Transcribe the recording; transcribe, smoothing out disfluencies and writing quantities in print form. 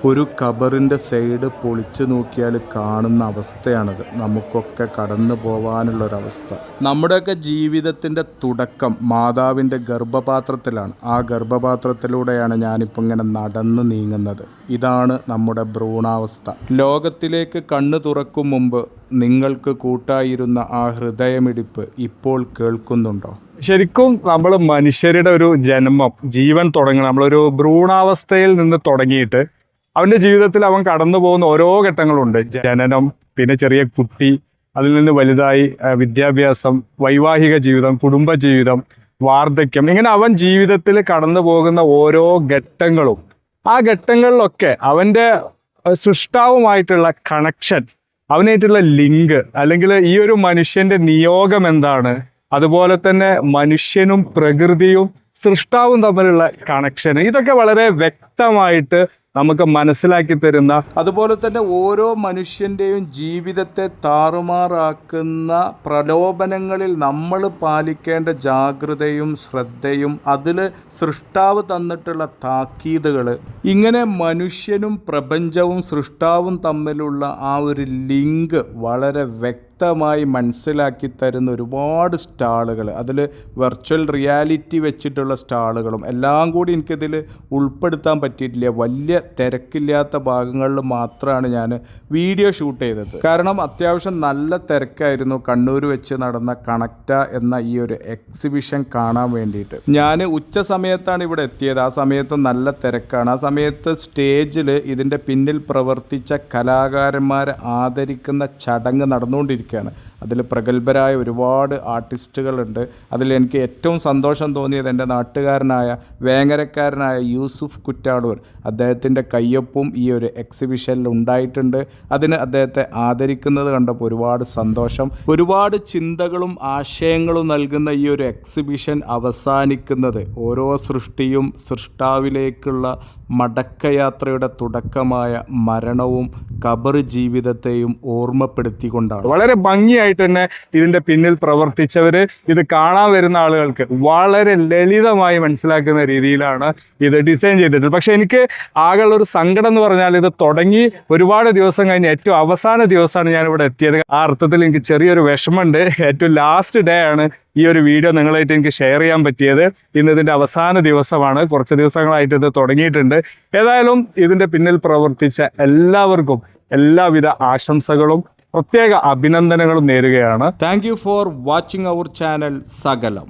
ഒരു ഖബറിൻ്റെ സൈഡ് പൊളിച്ചു നോക്കിയാൽ കാണുന്ന അവസ്ഥയാണിത്. നമുക്കൊക്കെ കടന്നു പോകാനുള്ളൊരവസ്ഥ. നമ്മുടെയൊക്കെ ജീവിതത്തിൻ്റെ തുടക്കം മാതാവിൻ്റെ ഗർഭപാത്രത്തിലാണ്. ആ ഗർഭപാത്രത്തിലൂടെയാണ് ഞാനിപ്പോൾ ഇങ്ങനെ നടന്നു നീങ്ങുന്നത്. ഇതാണ് നമ്മുടെ ഭ്രൂണാവസ്ഥ. ലോകത്തിലേക്ക് കണ്ണു തുറക്കും മുമ്പ് നിങ്ങൾക്ക് കൂട്ടായിരുന്ന ആ ഹൃദയമിടിപ്പ് ഇപ്പോൾ കേൾക്കുന്നുണ്ടോ? ശരിക്കും നമ്മൾ മനുഷ്യരുടെ ഒരു ജന്മം, ജീവൻ തുടങ്ങണം നമ്മളൊരു ഭ്രൂണാവസ്ഥയിൽ നിന്ന് തുടങ്ങിയിട്ട് അവൻ്റെ ജീവിതത്തിൽ അവൻ കടന്നു പോകുന്ന ഓരോ ഘട്ടങ്ങളുണ്ട്. ജനനം, പിന്നെ ചെറിയ കുട്ടി, അതിൽ നിന്ന് വലുതായി വിദ്യാഭ്യാസം, വൈവാഹിക ജീവിതം, കുടുംബജീവിതം, വാർദ്ധക്യം, ഇങ്ങനെ അവൻ ജീവിതത്തിൽ കടന്നു പോകുന്ന ഓരോ ഘട്ടങ്ങളും, ആ ഘട്ടങ്ങളിലൊക്കെ അവൻ്റെ സൃഷ്ടാവുമായിട്ടുള്ള കണക്ഷൻ, അവനായിട്ടുള്ള ലിങ്ക്, അല്ലെങ്കിൽ ഈ ഒരു മനുഷ്യൻ്റെ നിയോഗം എന്താണ്, അതുപോലെ തന്നെ മനുഷ്യനും പ്രകൃതിയും സൃഷ്ടാവും തമ്മിലുള്ള കണക്ഷൻ, ഇതൊക്കെ വളരെ വ്യക്തമായിട്ട് നമുക്ക് മനസ്സിലാക്കി തരുന്ന, അതുപോലെ തന്നെ ഓരോ മനുഷ്യൻ്റെയും ജീവിതത്തെ താറുമാറാക്കുന്ന പ്രലോഭനങ്ങളിൽ നമ്മൾ പാലിക്കേണ്ട ജാഗ്രതയും ശ്രദ്ധയും, അതിൽ സൃഷ്ടാവ് തന്നിട്ടുള്ള താക്കീതുകൾ, ഇങ്ങനെ മനുഷ്യനും പ്രപഞ്ചവും സൃഷ്ടാവും തമ്മിലുള്ള ആ ഒരു ലിങ്ക് വളരെ വ്യക്തമായി മനസ്സിലാക്കി തരുന്ന ഒരുപാട് സ്റ്റാളുകൾ, അതിൽ വെർച്വൽ റിയാലിറ്റി വെച്ചിട്ടുള്ള സ്റ്റാളുകളും എല്ലാം കൂടി എനിക്കിതിൽ ഉൾപ്പെടുത്താൻ പറ്റിയിട്ടില്ല. വലിയ തിരക്കില്ലാത്ത ഭാഗങ്ങളിൽ മാത്രമാണ് ഞാൻ വീഡിയോ ഷൂട്ട് ചെയ്തത്. കാരണം അത്യാവശ്യം നല്ല തിരക്കായിരുന്നു കണ്ണൂർ വെച്ച് നടന്ന കണക്റ്റ എന്ന ഈ ഒരു എക്സിബിഷൻ കാണാൻ വേണ്ടിയിട്ട്. ഞാൻ ഉച്ച സമയത്താണ് ഇവിടെ എത്തിയത്. ആ സമയത്ത് നല്ല തിരക്കാണ്. ആ സമയത്ത് സ്റ്റേജിൽ ഇതിൻ്റെ പിന്നിൽ പ്രവർത്തിച്ച കലാകാരന്മാരെ ആദരിക്കുന്ന ചടങ്ങ് നടന്നുകൊണ്ടിരിക്കുകയാണ്. അതിൽ പ്രഗത്ഭരായ ഒരുപാട് ആർട്ടിസ്റ്റുകളുണ്ട്. അതിൽ എനിക്ക് ഏറ്റവും സന്തോഷം തോന്നിയത് എൻ്റെ നാട്ടുകാരനായ വേങ്ങരക്കാരനായ യൂസുഫ് കുറ്റാടൂർ, അദ്ദേഹത്തിൻ്റെ കയ്യൊപ്പും ഈ ഒരു എക്സിബിഷനിൽ ഉണ്ടായിട്ടുണ്ട്. അതിന് അദ്ദേഹത്തെ ആദരിക്കുന്നത് കണ്ടപ്പോൾ ഒരുപാട് സന്തോഷം. ഒരുപാട് ചിന്തകളും ആശയങ്ങളും നൽകുന്ന ഈ ഒരു എക്സിബിഷൻ അവസാനിക്കുന്നത് ഓരോ സൃഷ്ടിയും സൃഷ്ടാവിലേക്കുള്ള മടക്കയാത്രയുടെ തുടക്കമായ മരണവും ഖബർ ജീവിതത്തെയും ഓർമ്മപ്പെടുത്തിക്കൊണ്ടാണ്. വളരെ ഭംഗിയായിട്ട് തന്നെ ഇതിൻ്റെ പിന്നിൽ പ്രവർത്തിച്ചവര് ഇത് കാണാൻ വരുന്ന ആളുകൾക്ക് വളരെ ലളിതമായി മനസ്സിലാക്കുന്ന രീതിയിലാണ് ഇത് ഡിസൈൻ ചെയ്തിട്ടുള്ളത്. പക്ഷെ എനിക്ക് ആകെയുള്ള ഒരു സങ്കടം എന്ന് പറഞ്ഞാൽ, ഇത് തുടങ്ങി ഒരുപാട് ദിവസം കഴിഞ്ഞ് ഏറ്റവും അവസാന ദിവസമാണ് ഞാനിവിടെ എത്തിയത്. ആ അർത്ഥത്തിൽ എനിക്ക് ചെറിയൊരു വിഷമമുണ്ട്. ഏറ്റവും ലാസ്റ്റ് ഡേ ആണ് ഈ ഒരു വീഡിയോ നിങ്ങളായിട്ട് എനിക്ക് ഷെയർ ചെയ്യാൻ പറ്റിയത്. ഇന്ന് ഇതിൻ്റെ അവസാന ദിവസമാണ്. കുറച്ച് ദിവസങ്ങളായിട്ട് ഇത് തുടങ്ങിയിട്ടുണ്ട്. ഏതായാലും ഇതിൻ്റെ പിന്നിൽ പ്രവർത്തിച്ച എല്ലാവർക്കും എല്ലാവിധ ആശംസകളും പ്രത്യേക അഭിനന്ദനങ്ങളും നേരുകയാണ്. Thank you for watching our channel സകലം.